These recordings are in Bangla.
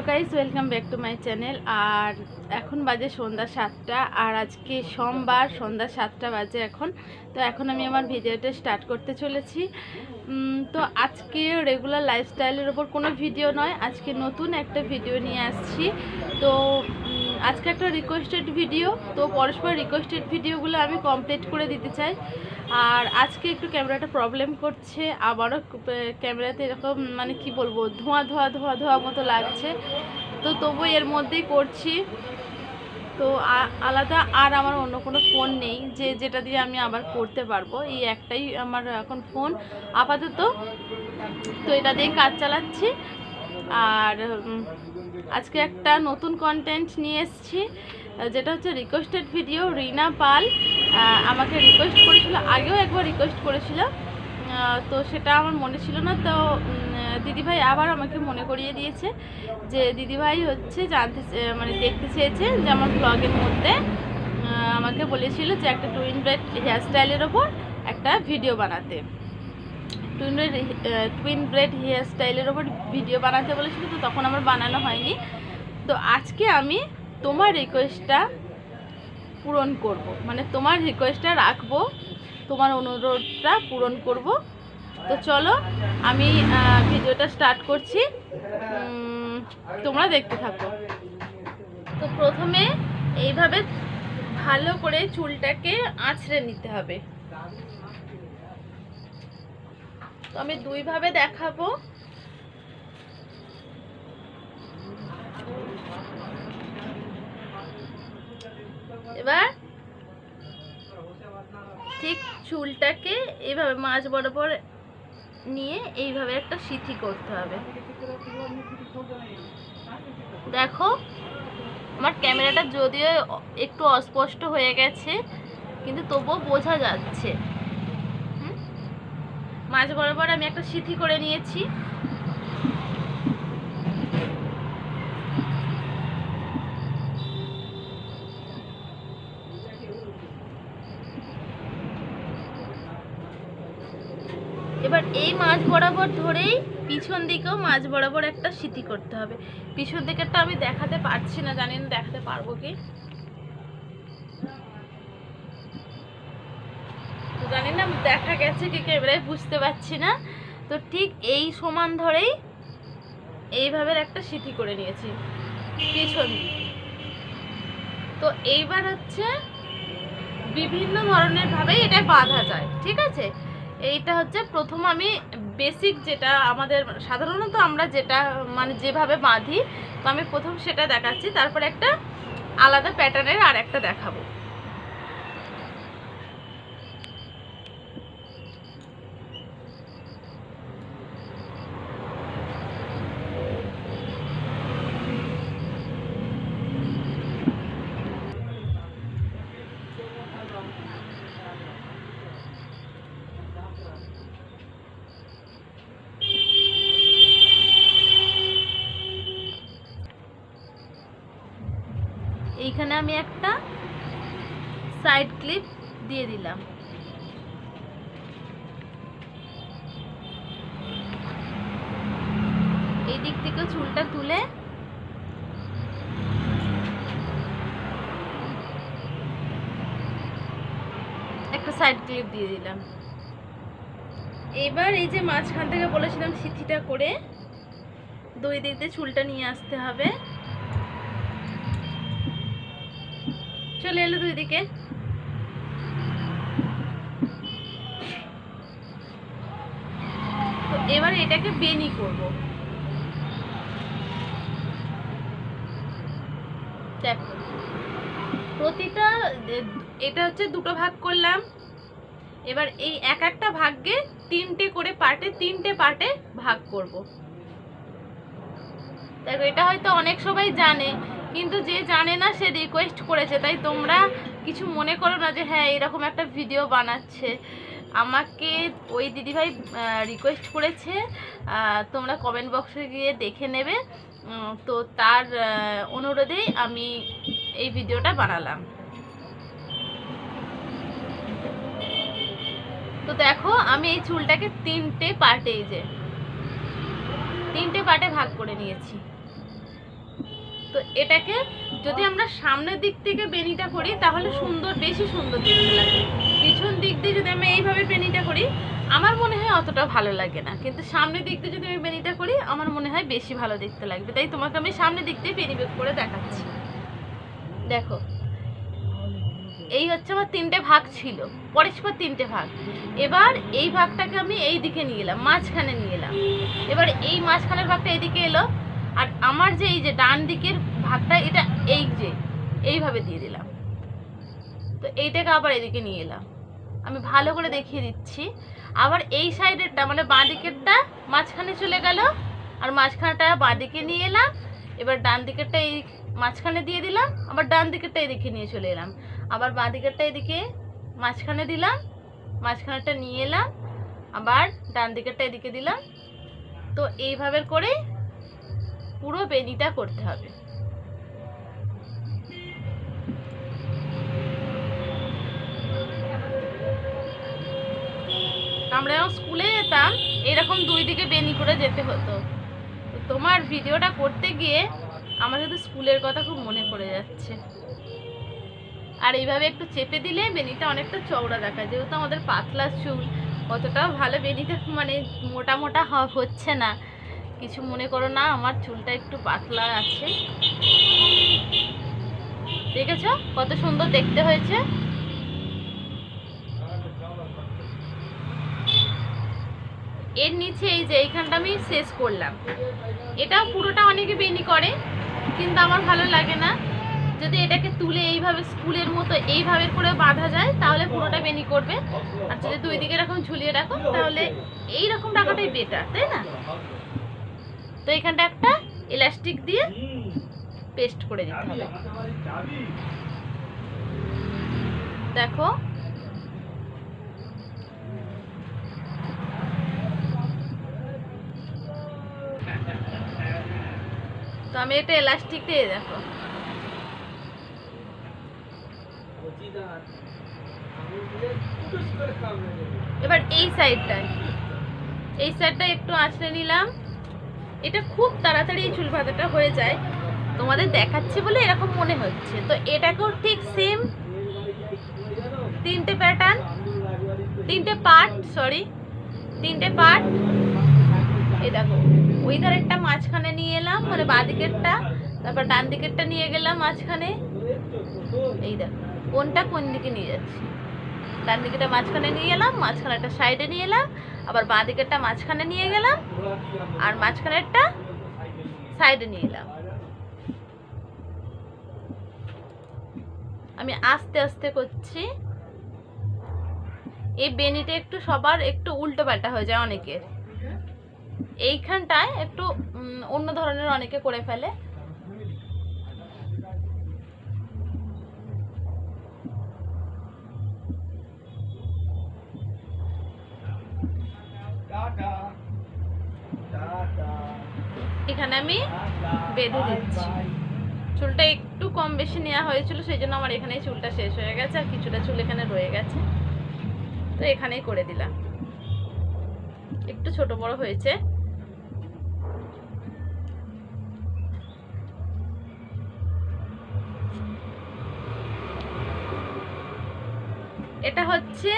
Hello guys welcome back to my channel. और এখন বাজে সন্ধ্যা 7টা আর আজকে সোমবার সন্ধ্যা 7টা বাজে এখন। তো এখন আমি আমার ভিডিওটা স্টার্ট করতে চলেছি। তো আজকে রেগুলার লাইফস্টাইলের ওপর কোনো ভিডিও নয়, আজকে নতুন একটা ভিডিও নিয়ে আসছি। তো আজকে একটা রিকোয়েস্টেড ভিডিও, তো পরস্পর রিকোয়েস্টেড ভিডিওগুলো আমি কমপ্লিট করে দিতে চাই। আর আজকে একটু ক্যামেরাটা প্রবলেম করছে, আবারও ক্যামেরাতে এরকম মানে কি বলবো ধোঁয়া ধোঁয়া ধোঁয়া ধোঁয়া মতো লাগছে। তো তবু এর মধ্যেই করছি। তো আলাদা আর আমার অন্য কোনো ফোন নেই যেটা দিয়ে আমি আবার করতে পারবো, এই একটাই আমার এখন ফোন আপাতত। তো এটা দিয়ে কাজ চালাচ্ছি। আর আজকে একটা নতুন কন্টেন্ট নিয়ে এসেছি, যেটা হচ্ছে রিকোয়েস্টেড ভিডিও। রিনা পাল আমাকে রিকোয়েস্ট করেছিল, আগেও একবার রিকোয়েস্ট করেছিল, তো সেটা আমার মনে ছিল না। তো দিদিভাই আবার আমাকে মনে করিয়ে দিয়েছে যে দিদিভাই হচ্ছে মানে দেখতে চেয়েছে যে আমার ব্লগের মধ্যে আমাকে বলেছিল যে একটা টুইন ব্রেড হেয়ারস্টাইলের ওপর একটা ভিডিও বানাতে, টুইন ব্রেড হেয়ারস্টাইলের ওপর ভিডিও বানাতে বলেছিল। তো তখন আমার বানানো হয়নি। তো আজকে আমি তোমার রিকোয়েস্টটা পূরণ করব, মানে তোমার রিকোয়েস্টটা রাখবো, তোমার অনুরোধটা পূরণ করব। তো চলো আমি ভিডিওটা স্টার্ট করছি, তোমরা দেখতে থাকো। তো প্রথমে এইভাবে ভালো করে চুলটাকে আঁচড়ে নিতে হবে। তো আমি দুইভাবে দেখাবো। এবার ঠিক চুলটাকে এইভাবে মাঝ বরাবর নিয়ে এইভাবে একটা সিথি করতে হবে। দেখো আমার ক্যামেরাটা যদিও একটু অস্পষ্ট হয়ে গেছে, কিন্তু তবুও বোঝা যাচ্ছে। মাঝ বরাবর আমি একটা সিথি করে নিয়েছি। এবার এই মাঝ বরাবর ধরেই পিছন দিকেও মাঝ বরাবর একটা সিথি করতে হবে। পিছন দিকেরটা আমি দেখাতে পারছি না, জানি না দেখাতে পারবো কি, তো জানি না দেখা গেছে কি ক্যামেরায় বুঝতে পারছি না। তো ঠিক এই সমান ধরেই এইভাবে একটা সিথি করে নিয়েছি পিছন দিকে। তো এইবার হচ্ছে বিভিন্ন ধরনের ভাবে এটা বাঁধা যায়, ঠিক আছে। এইটা হচ্ছে প্রথম আমি বেসিক যেটা আমাদের সাধারণত আমরা যেটা মানে যেভাবে বাঁধি, তো আমি প্রথম সেটা দেখাচ্ছি, তারপর একটা আলাদা প্যাটার্নের আর একটা দেখাবো। এইখানে আমি একটা সাইড ক্লিপ দিয়ে দিলাম। এই দিক থেকে চুলটা তুলে একটা সাইড ক্লিপ দিয়ে দিলাম। এবার এই যে মাঝখান থেকে বলেছিলাম সিথিটা করে দুই দিক দিয়ে চুলটা নিয়ে আসতে হবে। চলে এলো দুই দিকে। তো এবার এটাকে বেনি করব। দেখো প্রতিটা এটা হচ্ছে দুটো ভাগ করলাম। এবার এই এক একটা ভাগে তিনটে করে পার্টে ভাগ করব। দেখো এটা হয়তো অনেক সবাই জানে, কিন্তু যে জানে না সে রিকোয়েস্ট করেছে, তাই তোমরা কিছু মনে করো না যে হ্যাঁ এরকম একটা ভিডিও বানাচ্ছে। আমাকে ওই দিদিভাই রিকোয়েস্ট করেছে, তোমরা কমেন্ট বক্সে গিয়ে দেখে নেবে। তো তার অনুরোধেই আমি এই ভিডিওটা বানালাম। তো দেখো আমি এই চুলটাকে তিনটে পার্টে ভাগ করে নিয়েছি। তো এটাকে যদি আমরা সামনের দিক থেকে বেনিটা করি তাহলে বেশি সুন্দর দেখতে লাগে। পিছন দিক দিয়ে যদি আমি এইভাবে বেনিটা করি আমার মনে হয় অতটা ভালো লাগে না, কিন্তু সামনের দিক দিয়ে যদি আমি বেনিটা করি আমার মনে হয় বেশি ভালো দেখতে লাগবে। তাই তোমাকে আমি সামনের দিক দিয়ে বেনি বেক করে দেখাচ্ছি। দেখো, এই হচ্ছে আমার 3টে ভাগ ছিল, পরস্পর 3টে ভাগ। এবার এই ভাগটাকে আমি এই দিকে নিয়ে এলাম, মাঝখানে নিয়ে এলাম। এবার এই মাঝখানের ভাগটা এইদিকে এলো, আর আমার যে এই যে ডান দিকের ভাগটা এটা এইভাবে দিয়ে দিলাম। তো এইটাকে আবার এদিকে নিয়ে এলাম, আমি ভালো করে দেখিয়ে দিচ্ছি। আবার এই সাইডেরটা মানে বাঁ দিকেরটা মাঝখানে চলে গেল, আর মাঝখানটা বাঁ দিকে নিয়ে এলাম। এবার ডান দিকেরটা এই মাঝখানে দিয়ে দিলাম, আবার ডান দিকেরটা এদিকে নিয়ে চলে এলাম। আবার বাঁ দিকেরটা এদিকে মাঝখানে দিলাম, মাঝখানেরটা নিয়ে এলাম, আবার ডান দিকেরটা এদিকে দিলাম। তো এইভাবে করে পুরো বেনিটা করতে হবে। আমরা যখন স্কুলে যেতাম এরকম 2 দিকে বেনি করে যেতে হতো। তোমার ভিডিওটা করতে গিয়ে আমার শুধু স্কুলের কথা খুব মনে পড়ে যাচ্ছে। আর এইভাবে একটু চেপে দিলে বেনিটা অনেকটা চওড়া দেখায়, যেহেতু আমাদের পাতলা চুল, অতটাও ভালো বেনিটা মানে মোটা মোটা হচ্ছে না। কিছু মনে করো না, আমার চুলটা একটু পাতলা আছে। দেখেছ কত সুন্দর দেখতে হয়েছে। এর নিচে এই যে এইখানটা আমি শেষ করলাম, এটা পুরোটা অনেকে বেনি করে, কিন্তু আমার ভালো লাগে না। যদি এটাকে তুলে এইভাবে স্কুলের মতো এইভাবে করে বাঁধা যায় তাহলে পুরোটা বেনি করবে। আর যদি 2 দিকে এরকম ঝুলিয়ে রাখো তাহলে এইরকম রাখাটাই বেটার, তাই না? তো এখানটা একটা ইলাস্টিক দিয়ে পেস্ট করে দিতে হবে। দেখো, তো আমি একটা ইলাস্টিক দিয়ে, দেখো এবার এই সাইডটা একটু আঁচড়ে নিলাম। এটা খুব তাড়াতাড়ি চুল বাঁধাটা হয়ে যায়, তোমাদের দেখাচ্ছি বলে এরকম মনে হচ্ছে। তো এটাকেও ঠিক সেম 3টে প্যাটার্ন, 3টে পার্ট। এই দেখো, ওই ধারেরটা মাঝখানে নিয়ে এলাম মানে বাঁ দিকেরটা, তারপর ডান দিকেরটা নিয়ে গেলাম মাঝখানে। এই দেখো কোনটা কোন দিকে নিয়ে যাচ্ছি, ডান দিকেরটা মাঝখানে নিয়ে এলাম, মাঝখানেরটা সাইডে নিয়ে এলাম, আবার বাঁ দিকেরটা মাঝখানে নিয়ে গেলাম, আর মাঝখানেরটা সাইডে নিয়ে এলাম। আমি আস্তে আস্তে করছি। এই বেনিটা একটু সবার একটু উল্টো পাল্টা হয়ে যায় অনেকের, এইখানটায় একটু অন্য ধরনের অনেকে করে ফেলে। এখানে আমি বেঁধে দিচ্ছি। চুলটা একটু কম বেশি নেওয়া হয়েছিল, সেই জন্য আমার এখানে চুলটা শেষ হয়ে গেছে, আর কিছুটা চুল এখানে রয়ে গেছে। তো এখানেই করে দিলাম, একটু ছোট বড় হয়েছে। এটা হচ্ছে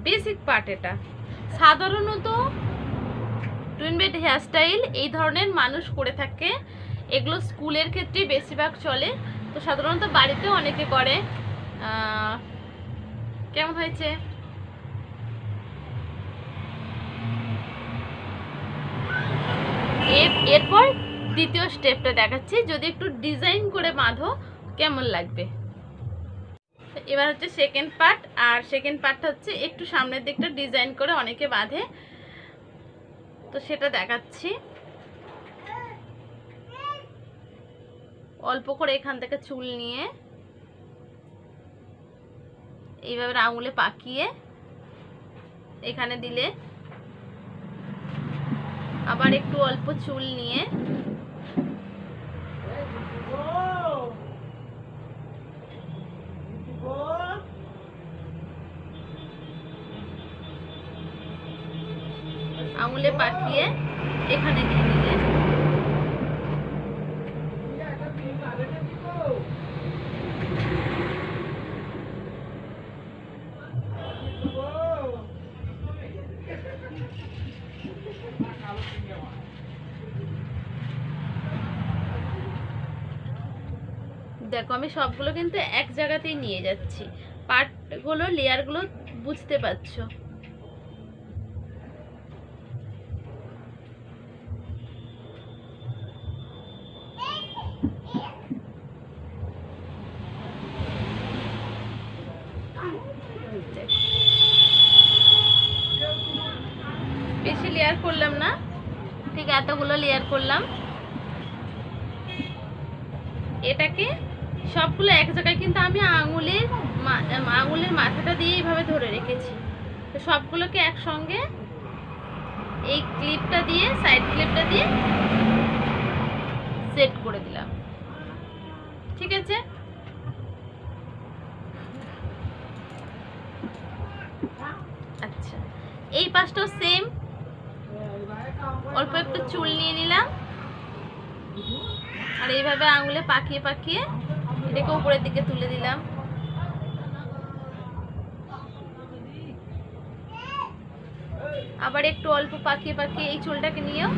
বেসিক পার্ট। এটা সাধারণত টুইন বেড হেয়ারস্টাইল এই ধরনের মানুষ করে থাকে, এগুলো স্কুলের ক্ষেত্রে বেশিরভাগ চলে। তো সাধারণত বাড়িতেও অনেকে করে। কেমন হয়েছে? এরপর দ্বিতীয় স্টেপটা দেখাচ্ছি, যদি একটু ডিজাইন করে বাঁধো কেমন লাগবে। এবার হচ্ছে সেকেন্ড পার্ট, আর সেকেন্ড পার্টটা হচ্ছে একটু সামনের দিকটা ডিজাইন করে অনেকে বাঁধে, তো সেটা দেখাচ্ছি। অল্প করে এখান থেকে চুল নিয়ে এইভাবে আঙুলে পাকিয়ে এখানে দিলে, আবার একটু অল্প চুল নিয়ে আঙুলে পাকিয়ে এখানে দিয়ে দিলে দেখো আমি সবগুলো কিন্তু এক জায়গাতেই নিয়ে যাচ্ছি, পার্টগুলো লেয়ারগুলো বুঝতে পারছো। বেশি লেয়ার করলাম না, ঠিক এতগুলো লেয়ার করলাম। এটাকে সবগুলো এক জায়গায় কিন্তু আমি আঙুলের মাথাটা দিয়ে এইভাবে ধরে রেখেছি। তো সবগুলোকে একসঙ্গে এই ক্লিপটা দিয়ে, সাইড ক্লিপটা দিয়ে সেট করে দিলাম। ঠিক আছে, আচ্ছা এই পাশটাও সেম, অল্প একটু চুল নিয়ে নিলাম আর এইভাবে আঙুলে পাকিয়ে পাকিয়ে এটাকে উপরের দিকে তুলে দিলাম। আবার একটু অল্প পাকিয়ে পাকিয়ে এই চুলটাকে নিয়েও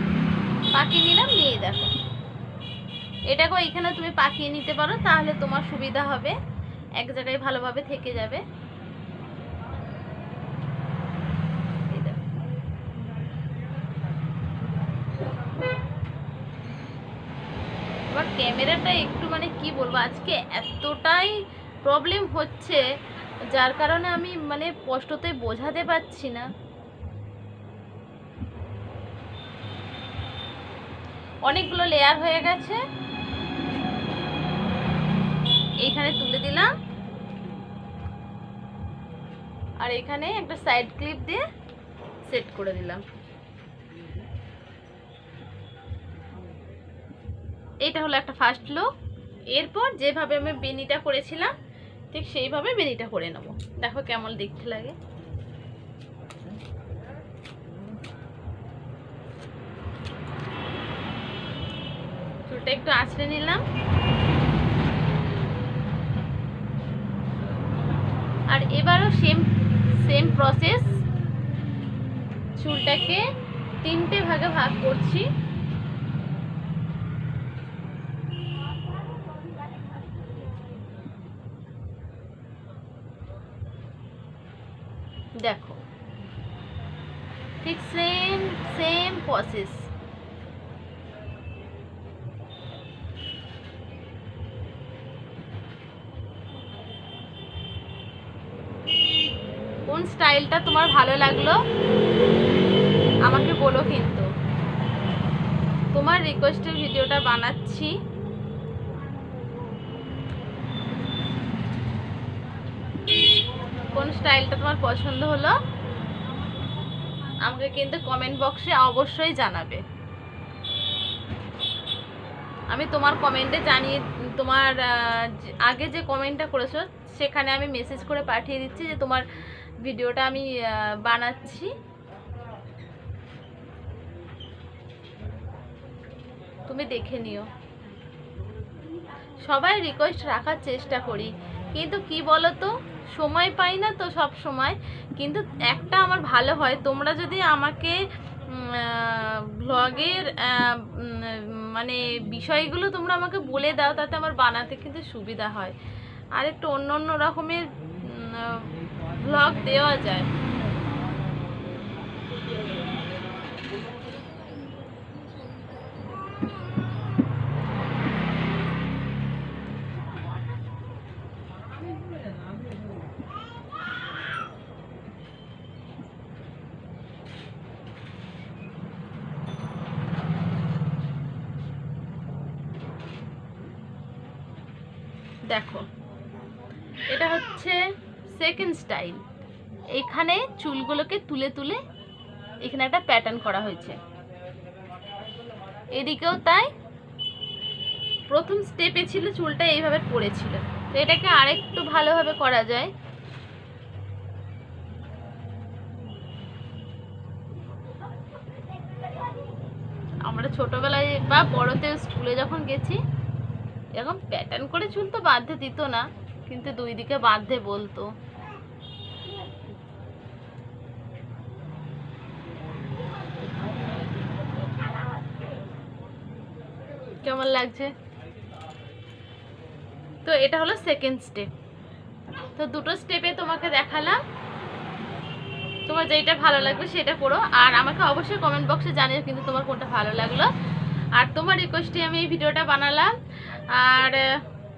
পাকিয়ে নিলাম। নিয়ে দেখো এটাকেও এখানে তুমি পাকিয়ে নিতে পারো, তাহলে তোমার সুবিধা হবে, এক জায়গায় ভালোভাবে থেকে যাবে। এবার ক্যামেরাটা একটু মানে কি বলবো, আজকে এতটাই প্রবলেম হচ্ছে যার কারণে আমি মানে স্পষ্টতে বোঝাতে পারছি না। অনেকগুলো লেয়ার হয়ে গেছে, এইখানে তুলে দিলাম আর এখানে একটা সাইড ক্লিপ দিয়ে সেট করে দিলাম। এটা হলো একটা ফার্স্ট লুক। এরপর যেভাবে আমি বেনিটা করেছিলাম ঠিক সেইভাবে বেনিটা করে নেব। দেখো কেমন দেখতে লাগে। চুলটা একটু আঁচড়ে নিলাম আর এবারও সেম প্রসেস, চুলটাকে 3টে ভাগে ভাগ করছি। দেখো ঠিক সেম প্রসেস। কোন স্টাইলটা তোমার ভালো লাগলো আমাকে বলো, কিন্তু তোমার রিকোয়েস্টের ভিডিওটা বানাচ্ছি। কোন স্টাইলটা তোমার পছন্দ হলো আমাকে কিন্তু কমেন্ট বক্সে অবশ্যই জানাবে। আমি তোমার কমেন্টে জানিয়ে, তোমার আগে যে কমেন্টটা করেছো সেখানে আমি মেসেজ করে পাঠিয়ে দিচ্ছি যে তোমার ভিডিওটা আমি বানাচ্ছি। তুমি দেখে নিও। সবাই রিকোয়েস্ট রাখার চেষ্টা করি, কিন্তু কি বলো তো, সময় পাই না তো সব সময়। কিন্তু একটা আমার ভালো হয়, তোমরা যদি আমাকে ব্লগের মানে বিষয়গুলো তোমরা আমাকে বলে দাও, তাতে আমার বানাতে কিন্তু সুবিধা হয় আর একটু অন্য রকমের ব্লগ দেওয়া যায়। দেখো এটা হচ্ছে সেকেন্ড স্টাইল। এখানে চুলগুলোকে তুলে তুলে এখানে একটা প্যাটার্ন করা হয়েছে, এদিকেও তাই। প্রথম স্টেপে ছিল চুলটা এইভাবে পড়েছিল, তো এটাকে আরেকটু ভালোভাবে করা যায়। আমরা ছোটবেলায় বা বড়তে স্কুলে যখন গেছি এরকম প্যাটার্ন করে চুল তো বাঁধতে দিত না, কিন্তু দুই দিকে বাঁধতে বলতো। কেমন লাগছে? তো এটা হলো সেকেন্ড স্টেপ। তো দুটো স্টেপে তোমাকে দেখালাম, তোমার যেটা ভালো লাগবে সেটা করো। আর আমাকে অবশ্যই কমেন্ট বক্সে জানিও কিন্তু তোমার কোনটা ভালো লাগলো। আর তোমার রিকোয়েস্টে আমি এই ভিডিওটা বানালাম। আর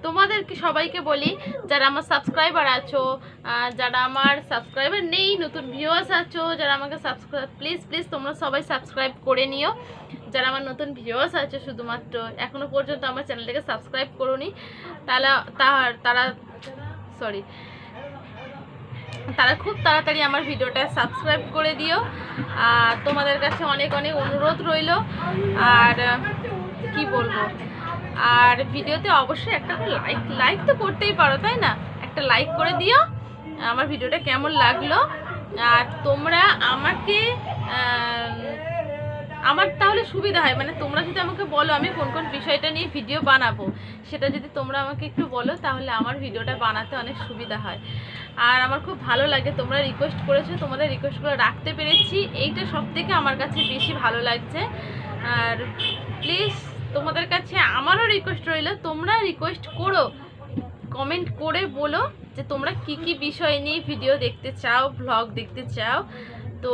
তোমাদেরকে সবাইকে বলি, যারা আমার সাবস্ক্রাইবার আছো, যারা আমার সাবস্ক্রাইবার নেই, নতুন ভিউয়ার্স আছো, যারা আমাকে সাবস্ক্রাইব, প্লিজ প্লিজ তোমরা সবাই সাবস্ক্রাইব করে নিও। যারা আমার নতুন ভিউয়ার্স আছে শুধুমাত্র এখনও পর্যন্ত আমার চ্যানেলটাকে সাবস্ক্রাইব করোনি, তারা খুব তাড়াতাড়ি আমার ভিডিওটা সাবস্ক্রাইব করে দিও। আর তোমাদের কাছে অনেক অনেক অনুরোধ রইল। আর কি বলবো, আর ভিডিওতে অবশ্যই একটা লাইক তো করতেই পারো, তাই না? একটা লাইক করে দিও আমার ভিডিওটা কেমন লাগলো। আর তোমরা আমাকে আমার তাহলে সুবিধা হয়, মানে তোমরা যদি আমাকে বলো আমি কোন কোন বিষয়টা নিয়ে ভিডিও বানাবো, সেটা যদি তোমরা আমাকে একটু বলো তাহলে আমার ভিডিওটা বানাতে অনেক সুবিধা হয়। আর আমার খুব ভালো লাগে তোমরা রিকোয়েস্ট করেছো, তোমাদের রিকোয়েস্টগুলো রাখতে পেরেছি, এইটা সবথেকে আমার কাছে বেশি ভালো লাগছে। আর প্লিজ তোমাদের কাছে আমারও রিকোয়েস্ট রইল, তোমরা রিকোয়েস্ট করো, কমেন্ট করে বলো যে তোমরা কি কি বিষয় নিয়ে ভিডিও দেখতে চাও, ভ্লগ দেখতে চাও। তো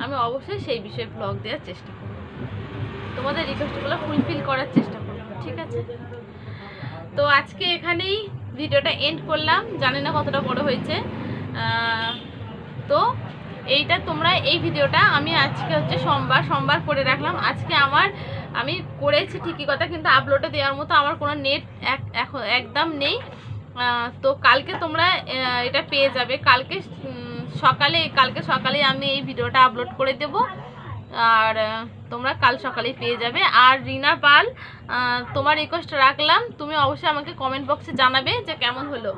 আমি অবশ্যই সেই বিষয়ে ভ্লগ দেওয়ার চেষ্টা করব, তোমাদের রিকোয়েস্টগুলো ফুলফিল করার চেষ্টা করব, ঠিক আছে? তো আজকে এখানেই ভিডিওটা এন্ড করলাম, জানি না কতটা বড় হয়েছে। তো এইটা তোমরা এই ভিডিওটা আমি আজকে হচ্ছে সোমবার করে রাখলাম। আজকে আমি করেছি ঠিকই কথা, কিন্তু আপলোডে দেওয়ার মতো আমার কোনো নেট একদম নেই। তো কালকে তোমরা এটা পেয়ে যাবে, কালকে সকালে আমি এই ভিডিওটা আপলোড করে দেব। আর তোমরা কাল সকালেই পেয়ে যাবে। আর রিনা পাল, তোমার রিকোয়েস্ট রাখলাম, তুমি অবশ্যই আমাকে কমেন্ট বক্সে জানাবে যে কেমন হলো।